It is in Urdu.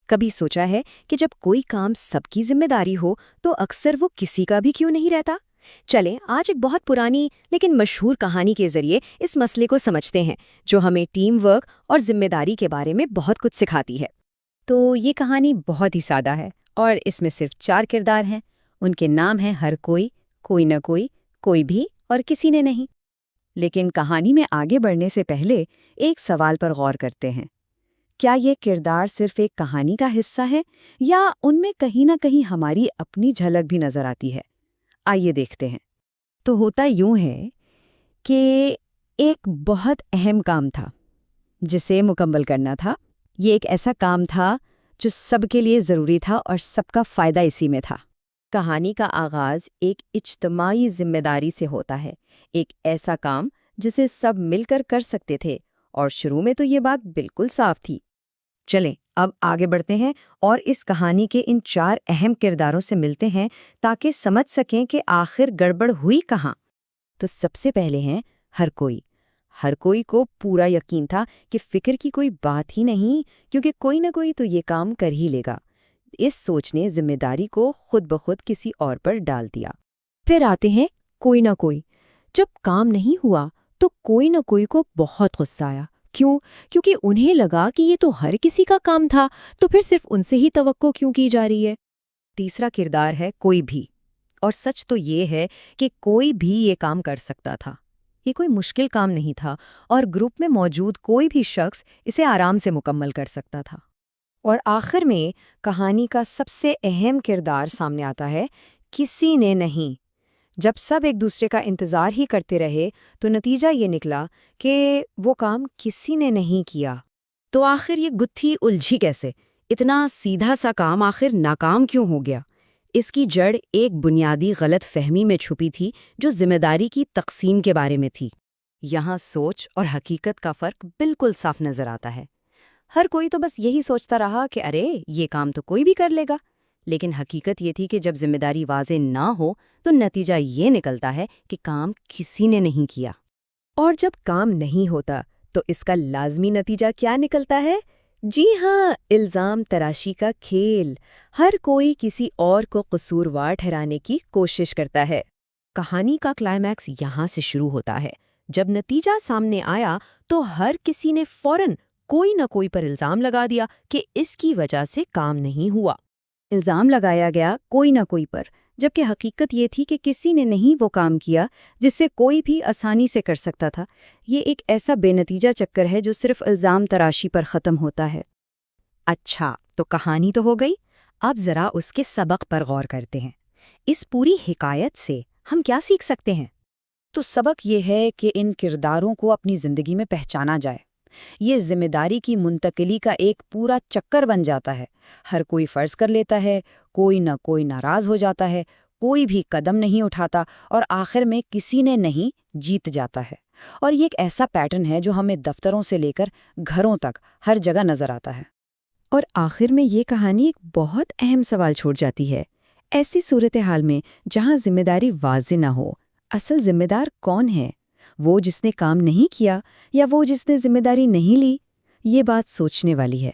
کبھی سوچا ہے کہ جب کوئی کام سب کی ذمہ داری ہو تو اکثر وہ کسی کا بھی کیوں نہیں رہتا؟ چلیں آج ایک بہت پرانی لیکن مشہور کہانی کے ذریعے اس مسئلے کو سمجھتے ہیں جو ہمیں ٹیم ورک اور ذمہ داری کے بارے میں بہت کچھ سکھاتی ہے۔ تو یہ کہانی بہت ہی سادہ ہے اور اس میں صرف 4 کردار ہیں۔ ان کے نام ہیں ہر کوئی، کوئی نہ کوئی بھی اور کسی نے نہیں۔ لیکن کہانی میں آگے بڑھنے سے پہلے ایک سوال پر غور کرتے ہیں۔ کیا یہ کردار صرف ایک کہانی کا حصہ ہے یا ان میں کہیں نہ کہیں ہماری اپنی جھلک بھی نظر آتی ہے؟ آئیے دیکھتے ہیں۔ تو ہوتا یوں ہے کہ ایک بہت اہم کام تھا جسے مکمل کرنا تھا۔ یہ ایک ایسا کام تھا جو سب کے لیے ضروری تھا اور سب کا فائدہ اسی میں تھا۔ کہانی کا آغاز ایک اجتماعی ذمہ داری سے ہوتا ہے، ایک ایسا کام جسے سب مل کر کر سکتے تھے، اور شروع میں تو یہ بات بالکل صاف تھی۔ چلیں اب آگے بڑھتے ہیں اور اس کہانی کے ان 4 اہم کرداروں سے ملتے ہیں تاکہ سمجھ سکیں کہ آخر گڑبڑ ہوئی کہاں۔ تو سب سے پہلے ہیں ہر کوئی۔ ہر کوئی کو پورا یقین تھا کہ فکر کی کوئی بات ہی نہیں، کیونکہ کوئی نہ کوئی تو یہ کام کر ہی لے گا۔ اس سوچ نے ذمہ داری کو خود بخود کسی اور پر ڈال دیا۔ پھر آتے ہیں کوئی نہ کوئی۔ جب کام نہیں ہوا تو کوئی نہ کوئی کو بہت غصہ آیا۔ کیوں؟ کیونکہ انہیں لگا کہ یہ تو ہر کسی کا کام تھا، تو پھر صرف ان سے ہی توقع کیوں کی جا رہی ہے؟ تیسرا کردار ہے کوئی بھی، اور سچ تو یہ ہے کہ کوئی بھی یہ کام کر سکتا تھا۔ یہ کوئی مشکل کام نہیں تھا اور گروپ میں موجود کوئی بھی شخص اسے آرام سے مکمل کر سکتا تھا۔ اور آخر میں کہانی کا سب سے اہم کردار سامنے آتا ہے کسی نے نہیں۔ جب سب ایک دوسرے کا انتظار ہی کرتے رہے تو نتیجہ یہ نکلا کہ وہ کام کسی نے نہیں کیا۔ تو آخر یہ گتھی الجھی کیسے؟ اتنا سیدھا سا کام آخر ناکام کیوں ہو گیا؟ اس کی جڑ ایک بنیادی غلط فہمی میں چھپی تھی جو ذمہ داری کی تقسیم کے بارے میں تھی۔ یہاں سوچ اور حقیقت کا فرق بالکل صاف نظر آتا ہے۔ ہر کوئی تو بس یہی سوچتا رہا کہ ارے یہ کام تو کوئی بھی کر لے گا، لیکن حقیقت یہ تھی کہ جب ذمہ داری واضح نہ ہو تو نتیجہ یہ نکلتا ہے کہ کام کسی نے نہیں کیا۔ اور جب کام نہیں ہوتا تو اس کا لازمی نتیجہ کیا نکلتا ہے؟ جی ہاں، الزام تراشی کا کھیل۔ ہر کوئی کسی اور کو قصوروار ٹھہرانے کی کوشش کرتا ہے۔ کہانی کا کلائمیکس یہاں سے شروع ہوتا ہے۔ جب نتیجہ سامنے آیا تو ہر کسی نے فوراً کوئی نہ کوئی پر الزام لگا دیا کہ اس کی وجہ سے کام نہیں ہوا۔ الزام لگایا گیا کوئی نہ کوئی پر، جبکہ حقیقت یہ تھی کہ کسی نے نہیں وہ کام کیا جس سے کوئی بھی آسانی سے کر سکتا تھا۔ یہ ایک ایسا بے نتیجہ چکر ہے جو صرف الزام تراشی پر ختم ہوتا ہے۔ اچھا، تو کہانی تو ہو گئی، اب ذرا اس کے سبق پر غور کرتے ہیں۔ اس پوری حکایت سے ہم کیا سیکھ سکتے ہیں؟ تو سبق یہ ہے کہ ان کرداروں کو اپنی زندگی میں پہچانا جائے۔ یہ ذمہ داری کی منتقلی کا ایک پورا چکر بن جاتا ہے۔ ہر کوئی فرض کر لیتا ہے، کوئی نہ کوئی ناراض ہو جاتا ہے، کوئی بھی قدم نہیں اٹھاتا اور آخر میں کسی نے نہیں جیت جاتا ہے۔ اور یہ ایک ایسا پیٹرن ہے جو ہمیں دفتروں سے لے کر گھروں تک ہر جگہ نظر آتا ہے۔ اور آخر میں یہ کہانی ایک بہت اہم سوال چھوڑ جاتی ہے۔ ایسی صورتحال میں جہاں ذمہ داری واضح نہ ہو، اصل ذمہ دار کون ہے؟ وہ جس نے کام نہیں کیا یا وہ جس نے ذمہ داری نہیں لی؟ یہ بات سوچنے والی ہے۔